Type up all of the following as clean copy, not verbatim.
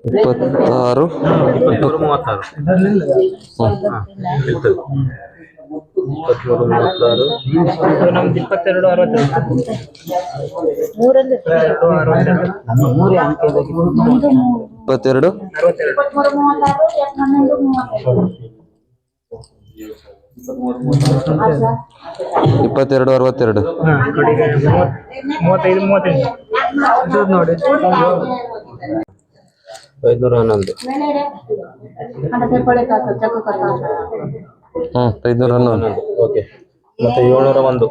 26 23 36 ನಮ್ದು 22 62 ನೋಡಿ 511 511 ಓಕೆ ಮತ್ತೆ 701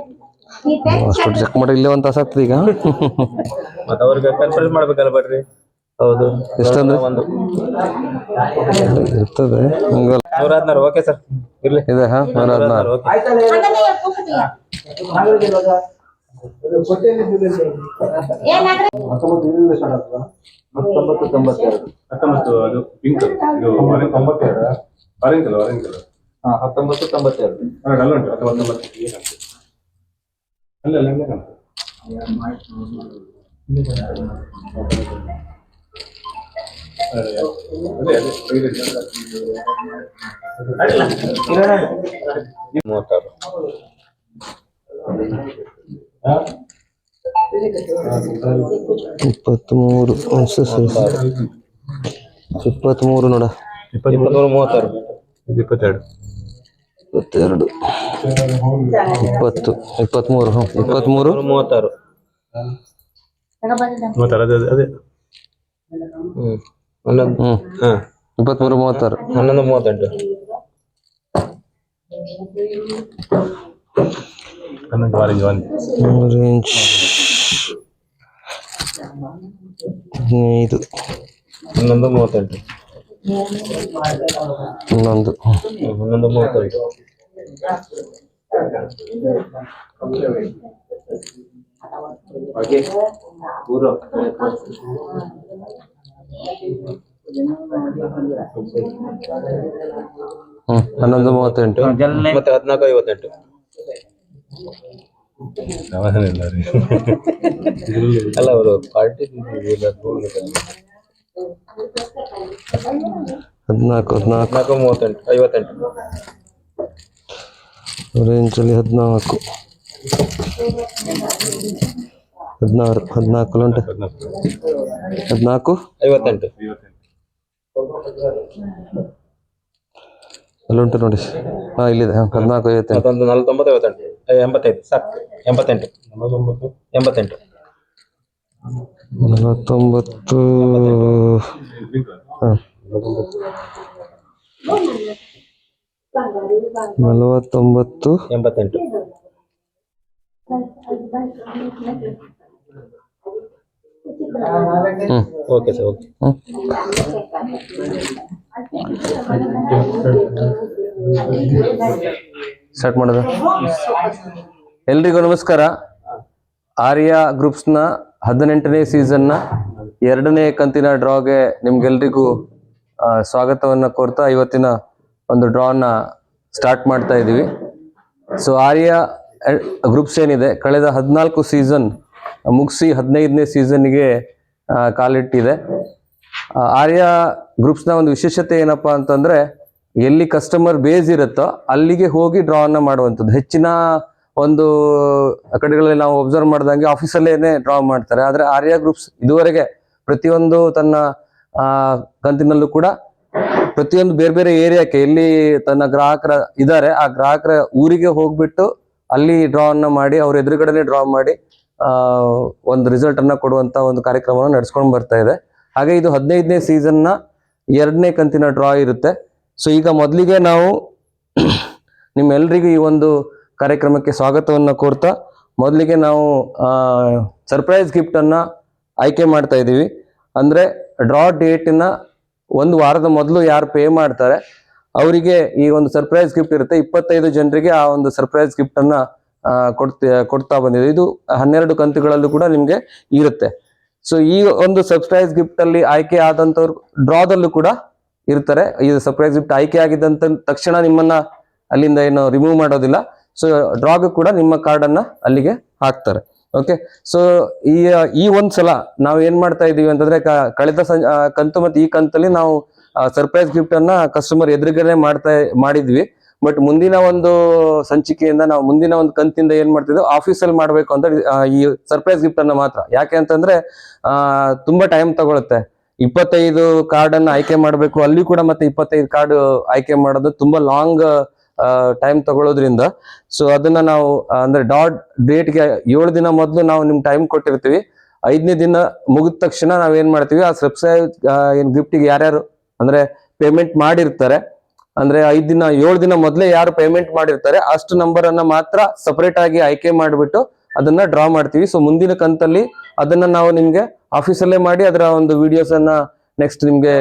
ಅಷ್ಟು ಚೆಕ್ ಮಾಡಿ ಇಲ್ಲೇ ಒಂದು ತಾಸು ಆಗ್ತದೆ ಈಗ ಮತ್ತೆ ಅವ್ರಿಗೆ ಕನ್ಫರ್ಮ್ ಮಾಡ್ಬೇಕಲ್ಲ ಬರ್ರಿ ಹೌದು ಎಷ್ಟಂದ್ರೆ ಒಂದು ಇರ್ತದೆ 116 ಓಕೆ ಸರ್ ಇರ್ಲಿ ಇದೆ 116 ಓಕೆ ಅದು ಪಿಂಕ್ ಇದು 92 ಆರೆಂಜ್ ಕಲರ್ 1992 ಅಲ್ಲ ಉಂಟು 1992 ಅಲ್ಲ ಇಪ್ಪತ್ಮೂರು 23 ನೋಡ 23 36 22 22 20 23 23 36 ಅದೇ 11 23 36 11 38 ಆರೆಂಜ್ 15 11 38 11 38 ಪೂರ 11:38 ಮತ್ತೆ 14:58 ಅಲ್ಲ ಅವರು ಪಾರ್ಟಿ 14:38 58 ರೇಂಜಲ್ಲಿ 14 16 ಉಂಟು 14 58 ಅಲ್ಲುಂಟು ನೋಡಿ ಇಲ್ಲಿದೆ 14 58 ಮತ್ತೊಂದು 49 58 85 ಸಾಕು 88 88 49 88 ಓಕೆ ಸರ್ ಓಕೆ ಸ್ಟಾರ್ಟ್ ಮಾಡೋದು. ಎಲ್ರಿಗೂ ನಮಸ್ಕಾರ. ಆರ್ಯ ಗ್ರೂಪ್ಸ್ನ 18ನೇ ಸೀಸನ್ನ 2ನೇ ಕಂತಿನ ಡ್ರಾಗೆ ನಿಮ್ಗೆಲ್ರಿಗೂ ಸ್ವಾಗತವನ್ನು ಕೋರ್ತಾ ಇವತ್ತಿನ ಒಂದು ಡ್ರಾನ ಸ್ಟಾರ್ಟ್ ಮಾಡ್ತಾ ಇದ್ದೀವಿ. ಸೊ ಆರ್ಯ ಗ್ರೂಪ್ಸ್ ಏನಿದೆ ಕಳೆದ 14 ಸೀಸನ್ ಮುಗಿಸಿ 15ನೇ ಸೀಸನ್ಗೆ ಕಾಲಿಟ್ಟಿದೆ. ಆರ್ಯ ಗ್ರೂಪ್ಸ್ನ ಒಂದು ವಿಶೇಷತೆ ಏನಪ್ಪಾ ಅಂತಂದ್ರೆ ಎಲ್ಲಿ ಕಸ್ಟಮರ್ ಬೇಸ್ ಇರುತ್ತೋ ಅಲ್ಲಿಗೆ ಹೋಗಿ ಡ್ರಾನ ಮಾಡುವಂಥದ್ದು. ಹೆಚ್ಚಿನ ಒಂದು ಕಡೆಗಳಲ್ಲಿ ನಾವು ಒಬ್ಸರ್ವ್ ಮಾಡ್ದಂಗೆ ಆಫೀಸಲ್ಲೇನೆ ಡ್ರಾ ಮಾಡ್ತಾರೆ. ಆದರೆ ಆರ್ಯ ಗ್ರೂಪ್ಸ್ ಇದುವರೆಗೆ ಪ್ರತಿಯೊಂದು ತನ್ನ ಕಂತಿನಲ್ಲೂ ಕೂಡ ಪ್ರತಿಯೊಂದು ಬೇರೆ ಬೇರೆ ಏರಿಯಾಕ್ಕೆ ಎಲ್ಲಿ ತನ್ನ ಗ್ರಾಹಕರ ಇದ್ದಾರೆ ಆ ಗ್ರಾಹಕರ ಊರಿಗೆ ಹೋಗ್ಬಿಟ್ಟು ಅಲ್ಲಿ ಡ್ರಾ ಅನ್ನ ಮಾಡಿ ಅವ್ರ ಎದುರುಗಡೆನೆ ಡ್ರಾ ಮಾಡಿ ಒಂದು ರಿಸಲ್ಟ್ ಅನ್ನ ಕೊಡುವಂತ ಒಂದು ಕಾರ್ಯಕ್ರಮವನ್ನು ನಡೆಸ್ಕೊಂಡು ಬರ್ತಾ ಇದೆ. ಹಾಗೆ ಇದು 15ನೇ ಸೀಸನ್ನ 2ನೇ ಕಂತಿನ ಡ್ರಾ ಇರುತ್ತೆ. ಸೊ ಈಗ ಮೊದಲಿಗೆ ನಾವು ನಿಮ್ಮೆಲ್ಲರಿಗೂ ಈ ಒಂದು ಕಾರ್ಯಕ್ರಮಕ್ಕೆ ಸ್ವಾಗತವನ್ನು ಕೋರ್ತಾ ಮೊದಲಿಗೆ ನಾವು ಸರ್ಪ್ರೈಸ್ ಗಿಫ್ಟ್ ಅನ್ನ ಆಯ್ಕೆ ಮಾಡ್ತಾ ಇದ್ದೀವಿ. ಅಂದ್ರೆ ಡ್ರಾ ಡೇಟ್ನ ಒಂದು ವಾರದ ಮೊದಲು ಯಾರು ಪೇ ಮಾಡ್ತಾರೆ ಅವರಿಗೆ ಈ ಒಂದು ಸರ್ಪ್ರೈಸ್ ಗಿಫ್ಟ್ ಇರುತ್ತೆ. 25 ಜನರಿಗೆ ಆ ಒಂದು ಸರ್ಪ್ರೈಸ್ ಗಿಫ್ಟ್ ಅನ್ನ ಕೊಡ್ತಾ ಬಂದಿದೆ. ಇದು 12 ಕಂತುಗಳಲ್ಲೂ ಕೂಡ ನಿಮ್ಗೆ ಇರುತ್ತೆ. ಸೊ ಈ ಒಂದು ಸರ್ಪ್ರೈಸ್ ಗಿಫ್ಟ್ ಅಲ್ಲಿ ಆಯ್ಕೆ ಆದಂತವ್ರು ಡ್ರಾದಲ್ಲೂ ಕೂಡ ಇರ್ತಾರೆ. ಈ ಸರ್ಪ್ರೈಸ್ ಗಿಫ್ಟ್ ಆಯ್ಕೆ ಆಗಿದ್ದಂತ ತಕ್ಷಣ ನಿಮ್ಮನ್ನ ಅಲ್ಲಿಂದ ಏನು ರಿಮೂವ್ ಮಾಡೋದಿಲ್ಲ. ಸೊ ಡ್ರಾಗ್ ಕೂಡ ನಿಮ್ಮ ಕಾರ್ಡ್ ಅನ್ನ ಅಲ್ಲಿಗೆ ಹಾಕ್ತಾರೆ. ಓಕೆ. ಸೊ ಈ ಒಂದ್ಸಲ ನಾವು ಏನ್ ಮಾಡ್ತಾ ಇದೀವಿ ಅಂತಂದ್ರೆ ಕಳೆದ ಕಂತು ಮತ್ತೆ ಈ ಕಂತಲ್ಲಿ ನಾವು ಸರ್ಪ್ರೈಸ್ ಗಿಫ್ಟ್ ಅನ್ನ ಕಸ್ಟಮರ್ ಎದುರುಗಡೆ ಮಾಡಿದ್ವಿ. ಬಟ್ ಮುಂದಿನ ಒಂದು ಸಂಚಿಕೆಯಿಂದ ನಾವು ಮುಂದಿನ ಒಂದು ಕಂತಿಂದ ಏನ್ ಮಾಡ್ತಿದ್ವಿ, ಆಫೀಸಲ್ಲಿ ಮಾಡ್ಬೇಕು ಅಂತ ಈ ಸರ್ಪ್ರೈಸ್ ಗಿಫ್ಟ್ ಅನ್ನ ಮಾತ್ರ. ಯಾಕೆ ಅಂತಂದ್ರೆ ತುಂಬಾ ಟೈಮ್ ತಗೊಳುತ್ತೆ. 25 ಕಾರ್ಡ್ ಅನ್ನ ಆಯ್ಕೆ ಮಾಡ್ಬೇಕು, ಅಲ್ಲಿ ಕೂಡ ಮತ್ತೆ 25 ಕಾರ್ಡ್ ಆಯ್ಕೆ ಮಾಡೋದು ತುಂಬಾ ಲಾಂಗ್ ಟೈಮ್ ತಗೊಳ್ಳೋದ್ರಿಂದ, ಸೊ ಅದನ್ನ ನಾವು ಅಂದ್ರೆ ಡೇಟ್ಗೆ 7 ದಿನ ಮೊದಲು ನಾವು ನಿಮ್ ಟೈಮ್ ಕೊಟ್ಟಿರ್ತೀವಿ. 5ನೇ ದಿನ ಮುಗಿದ ತಕ್ಷಣ ನಾವ್ ಏನ್ ಮಾಡ್ತೀವಿ, ಆ ಸರ್ಪ್ರೈಸ್ ಏನ್ ಗಿಫ್ಟಿಗೆ ಯಾರ್ಯಾರು ಅಂದ್ರೆ ಪೇಮೆಂಟ್ ಮಾಡಿರ್ತಾರೆ, ಅಂದ್ರೆ 7 ದಿನ ಮೊದಲೇ ಯಾರು ಪೇಮೆಂಟ್ ಮಾಡಿರ್ತಾರೆ ಅಷ್ಟು ನಂಬರ್ ಅನ್ನ ಮಾತ್ರ ಸಪರೇಟ್ ಆಗಿ ಆಯ್ಕೆ ಮಾಡಿಬಿಟ್ಟು ಅದನ್ನ ಡ್ರಾ ಮಾಡ್ತೀವಿ. ಸೊ ಮುಂದಿನ ಕಂತಲ್ಲಿ ಅದನ್ನ ನಾವು ನಿಮ್ಗೆ ಆಫೀಸಲ್ಲೇ ಮಾಡಿ ಅದರ ಒಂದು ವಿಡಿಯೋಸ್ ಅನ್ನ ನೆಕ್ಸ್ಟ್ ನಿಮ್ಗೆ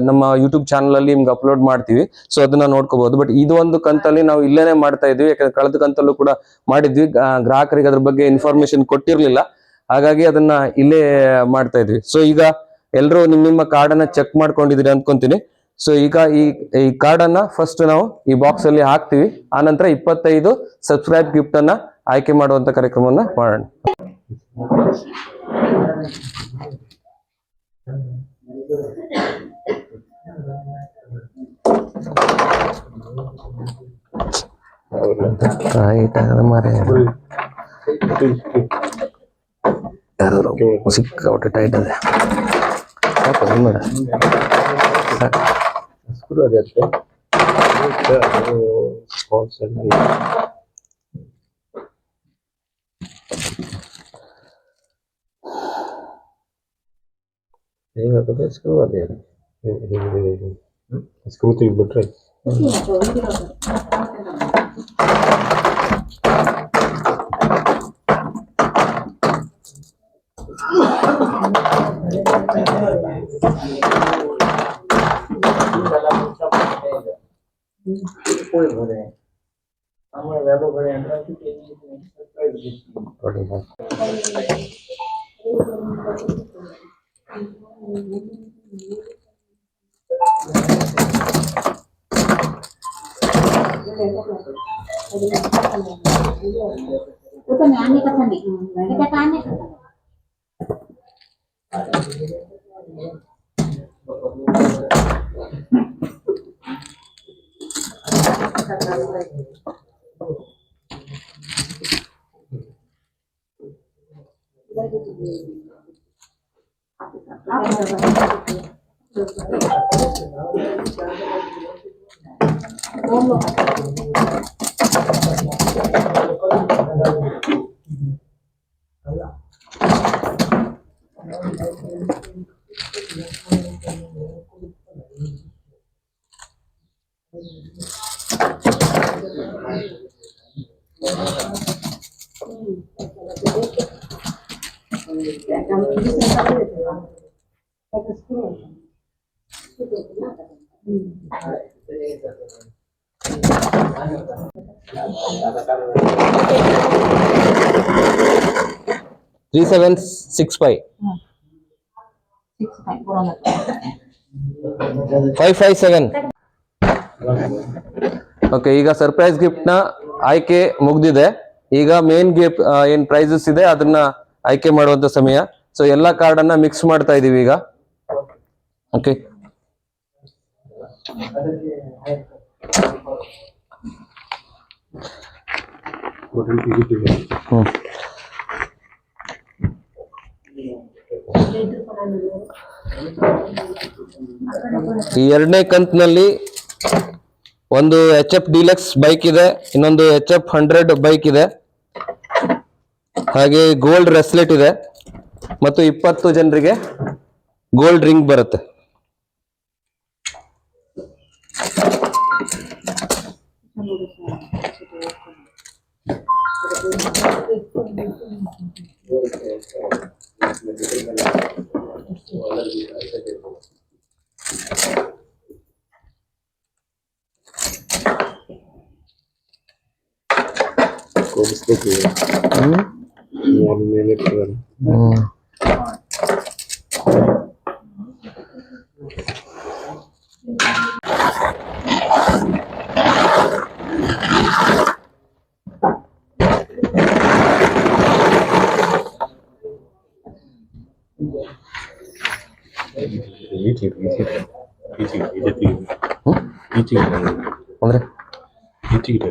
ನಮ್ಮ ಯೂಟ್ಯೂಬ್ ಚಾನಲ್ ಅಲ್ಲಿ ನಿಮ್ಗೆ ಅಪ್ಲೋಡ್ ಮಾಡ್ತೀವಿ. ಸೊ ಅದನ್ನ ನೋಡ್ಕೋಬಹುದು. ಬಟ್ ಇದು ಒಂದು ಕಂತಲ್ಲಿ ನಾವು ಇಲ್ಲೇನೆ ಮಾಡ್ತಾ ಇದ್ವಿ, ಯಾಕಂದ್ರೆ ಕಳೆದ ಕಂತಲ್ಲೂ ಕೂಡ ಮಾಡಿದ್ವಿ, ಗ್ರಾಹಕರಿಗೆ ಅದ್ರ ಬಗ್ಗೆ ಇನ್ಫಾರ್ಮೇಶನ್ ಕೊಟ್ಟಿರ್ಲಿಲ್ಲ, ಹಾಗಾಗಿ ಅದನ್ನ ಇಲ್ಲೇ ಮಾಡ್ತಾ ಇದ್ವಿ. ಸೊ ಈಗ ಎಲ್ರು ನಿಮ್ಮ ಕಾರ್ಡ್ ಅನ್ನ ಚೆಕ್ ಮಾಡ್ಕೊಂಡಿದೀರಿ ಅನ್ಕೊಂತೀನಿ. ಸೊ ಈಗ ಈ ಕಾರ್ಡ್ ಅನ್ನ ಫಸ್ಟ್ ನಾವು ಈ ಬಾಕ್ಸ್ ಅಲ್ಲಿ ಹಾಕ್ತಿವಿ, ಆನಂತರ 25 ಸಬ್ಸ್ಕ್ರೈಬ್ ಗಿಫ್ಟ್ ಅನ್ನ ಆಯ್ಕೆ ಮಾಡುವಂತ ಕಾರ್ಯಕ್ರಮವನ್ನ ಮಾಡೋಣ. ಸಿಕ್ಕಾಪಟ್ಟೆ ಟೈಟ್ ಇದೆ. ಹೇಗಾಗ್ತದೆ ಸ್ಕ್ರೂ ಅದೇ ಸ್ಕ್ರೂ ತೆಗಿಬಿಟ್ರೆ Three 765 557. ಓಕೆ, ಈಗ ಸರ್ಪ್ರೈಸ್ ಗಿಫ್ಟ್ ನ ಆಯ್ಕೆ ಮುಗ್ದಿದೆ. ಈಗ ಮೇನ್ ಗಿಫ್ಟ್ ಏನ್ ಪ್ರೈಸಸ್ ಇದೆ ಅದನ್ನ ಆಯ್ಕೆ ಮಾಡುವಂತ ಸಮಯ. ಸೊ ಎಲ್ಲಾ ಕಾರ್ಡ್ ಅನ್ನ ಮಿಕ್ಸ್ ಮಾಡ್ತಾ ಇದೀವಿ ಈಗ. ಓಕೆ, ಈ 2ನೇ ಕಂತಿನಲ್ಲಿ ಒಂದು HF ಡಿಲಕ್ಸ್ ಬೈಕ್ ಇದೆ, ಇನ್ನೊಂದು HF 100 ಬೈಕ್ ಇದೆ, ಹಾಗೆ ಗೋಲ್ಡ್ ರೆಸ್ಲೆಟ್ ಇದೆ ಮತ್ತು 20 ಜನರಿಗೆ ಗೋಲ್ಡ್ ರಿಂಗ್ ಬರುತ್ತೆ. ಈಚೆಗೆ ಈಚೆಗೆ ಹ್ಮ್? ಈಚೆಗೆ ಅಂದ್ರೆ ಈಚೆಗೆ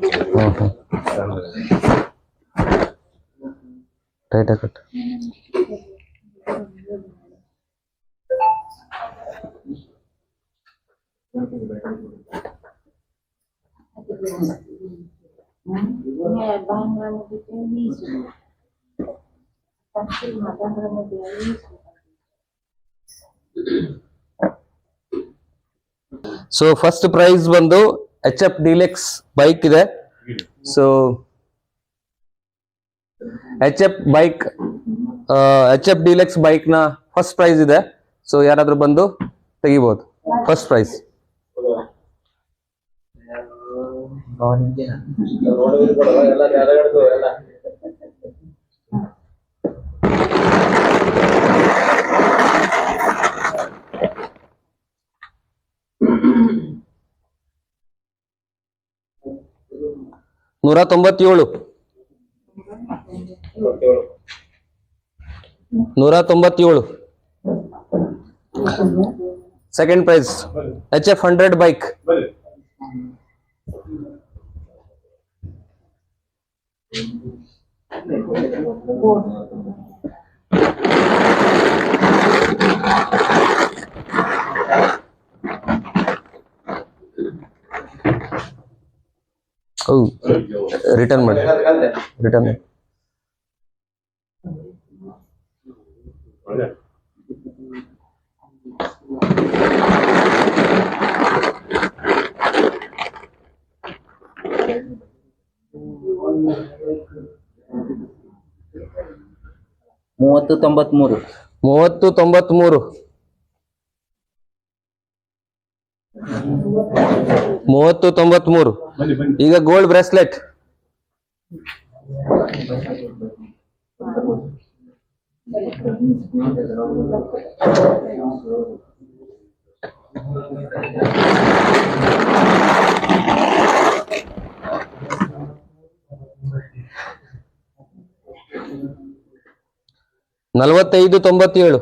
tight cut. So first prize ಬಂದು HF Deluxe ಬೈಕ್ ಇದೆ. ಸೊ HF Deluxe ಬೈಕ್ ನ ಫಸ್ಟ್ ಪ್ರೈಸ್ ಇದೆ. ಸೊ ಯಾರಾದ್ರೂ ಬಂದು ತೆಗಿಬಹುದು ಫಸ್ಟ್ ಪ್ರೈಸ್. ನೂರ 97 197. Second prize HF 100 bike. Return ಮಾಡಿ. ಮೂವತ್ತು ತೊಂಬತ್ಮೂರು. 3093. ಈಗ ಗೋಲ್ಡ್ ಬ್ರೇಸ್ಲೆಟ್. ನಲವತ್ತೈದು ತೊಂಬತ್ತೇಳು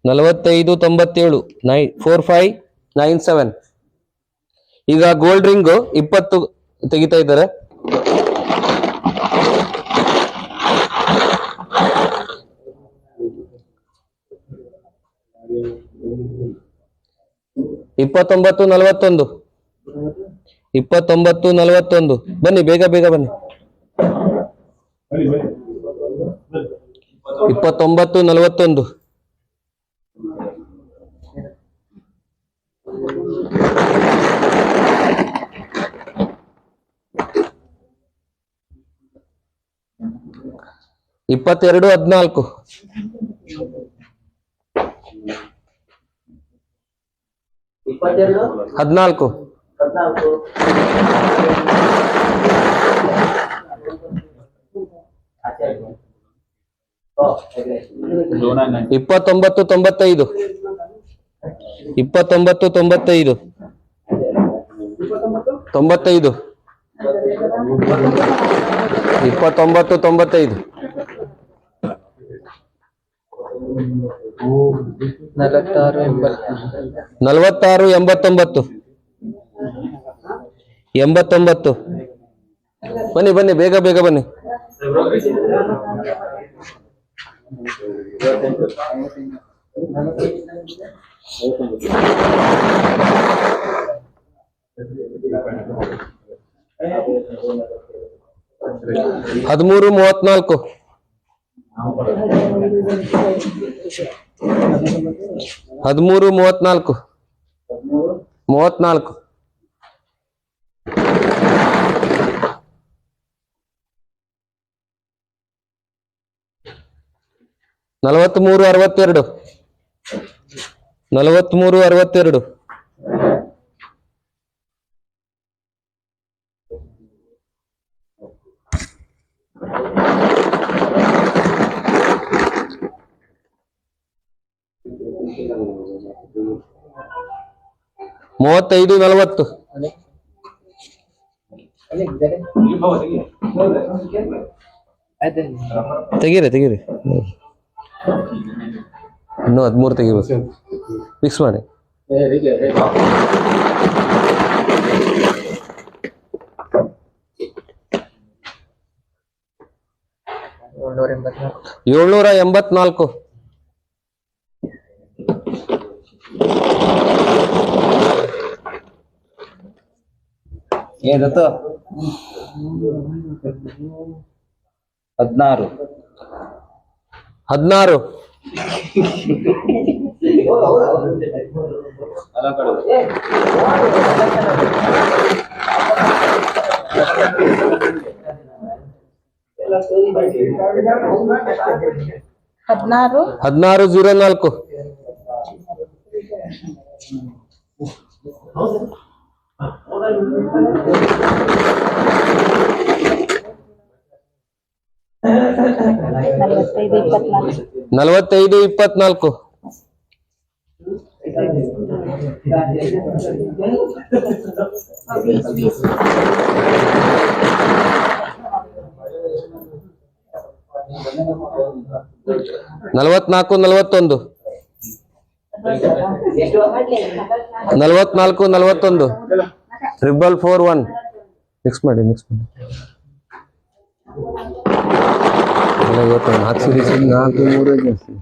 4597. ಈಗ ಗೋಲ್ಡ್ ರಿಂಗ್ 20 ತೆಗಿತಾ ಇದ್ದಾರೆ. ಇಪ್ಪತ್ತೊಂಬತ್ತು ನಲವತ್ತೊಂದು. ಬನ್ನಿ ಬೇಗ ಬನ್ನಿ. 2941. ಇಪ್ಪತ್ತೆರಡು 14. 14. ಇಪ್ಪತ್ತೊಂಬತ್ತು 95. 95. 2995. 46 89. ಬನ್ನಿ ಬೇಗ ಬನ್ನಿ. ಹದಿಮೂರು 34. 34. 43 62. ಮೂವತ್ತೈದು 40. ತೆಗೀರಿ ಇನ್ನೂ 13 ತೆಗಿಬೇಕು. ಫಿಕ್ಸ್ ಮಾಡಿ. ಏಳ್ನೂರ 84. ಏನಿತ್ತು 16. 16. ಹದಿನಾರು 1604. ನಲವತ್ತೈದು 4524. ನಲವತ್ನಾಲ್ಕು 41. 44 41. 441. ಮಿಕ್ಸ್ ಮಾಡಿ. ಇವತ್ತು 4 ಸೀರೀಸ್ 4 3 ಜಾಸ್ತಿ.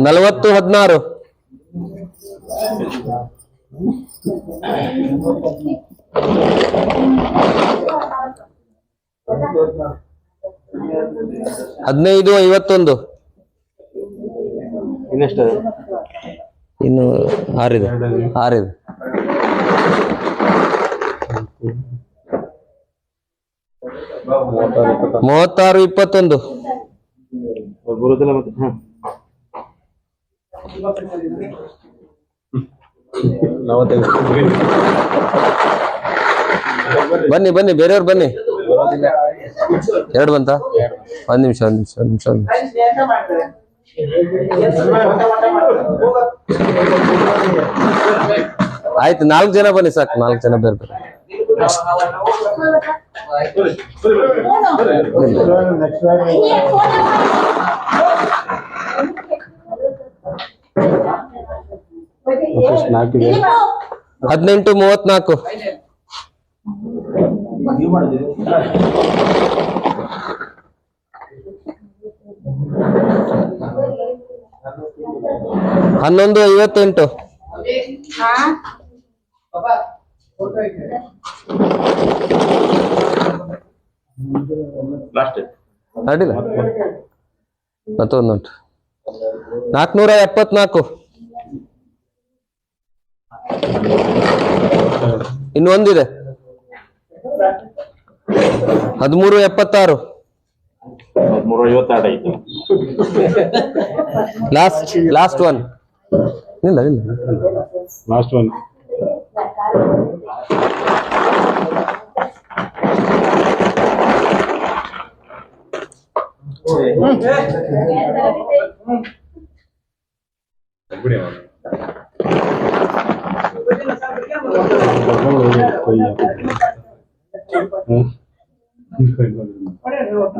40 16. 15 51. ಇನ್ನೆಷ್ಟು? ಇನ್ನು 6 ಇದೆ. 36 21. ಬರುದಿಲ್ಲ ಮತ್ತೆ. ಬನ್ನಿ ಬೇರೆಯವ್ರು ಬನ್ನಿ. 2 ಬಂತ? ಒಂದ್ ನಿಮಿಷ. ಆಯ್ತು, 4 ಜನ ಬನ್ನಿ ಸಾಕು. 4 ಜನ ಬೇರೆ. ಹದಿನೆಂಟು 34. ಹನ್ನೊಂದು 58. ಅಡ್ಡಿಲ್ಲ, ಮತ್ತೊಂದುಂಟು. 474. ಇನ್ನೊಂದಿದೆ. 1376. 1356 ಆಯ್ತು. Last one. ಇಲ್ಲ ಲಾಸ್ಟ್ ಒನ್.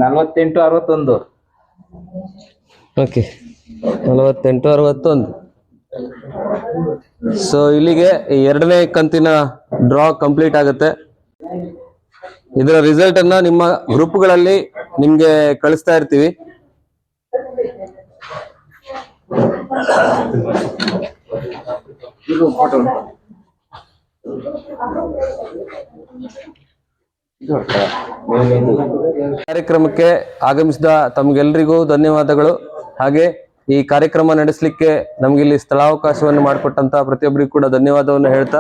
ನಲವತ್ತೆಂಟು 61. ಓಕೆ, 48 61. ಸೊ ಇಲ್ಲಿಗೆ ಈ 2ನೇ ಕಂತಿನ ಡ್ರಾ ಕಂಪ್ಲೀಟ್ ಆಗುತ್ತೆ. ಇದರ ರಿಸಲ್ಟ್ ಅನ್ನ ನಿಮ್ಮ ಗ್ರೂಪ್ಗಳಲ್ಲಿ ನಿಮ್ಗೆ ಕಳಿಸ್ತಾ ಇರ್ತೀವಿ. ಕಾರ್ಯಕ್ರಮಕ್ಕೆ ಆಗಮಿಸಿದ ತಮ್ಗೆಲ್ರಿಗೂ ಧನ್ಯವಾದಗಳು. ಹಾಗೆ ಈ ಕಾರ್ಯಕ್ರಮ ನಡೆಸಲಿಕ್ಕೆ ನಮ್ಗೆ ಇಲ್ಲಿ ಸ್ಥಳಾವಕಾಶವನ್ನು ಮಾಡಿಕೊಟ್ಟಂತ ಪ್ರತಿಯೊಬ್ಬರಿಗೂ ಕೂಡ ಧನ್ಯವಾದವನ್ನು ಹೇಳ್ತಾ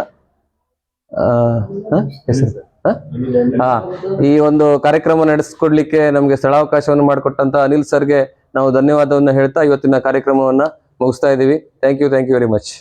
ಈ ಒಂದು ಕಾರ್ಯಕ್ರಮ ನಡೆಸ್ಕೊಡ್ಲಿಕ್ಕೆ ನಮ್ಗೆ ಸ್ಥಳಾವಕಾಶವನ್ನು ಮಾಡಿಕೊಟ್ಟಂತ ಅನಿಲ್ ಸರ್ಗೆ ನಾವು ಧನ್ಯವಾದವನ್ನು ಹೇಳ್ತಾ ಇವತ್ತಿನ ಕಾರ್ಯಕ್ರಮವನ್ನ ಮುಗಿಸ್ತಾ ಇದ್ದೀವಿ. Thank you very much.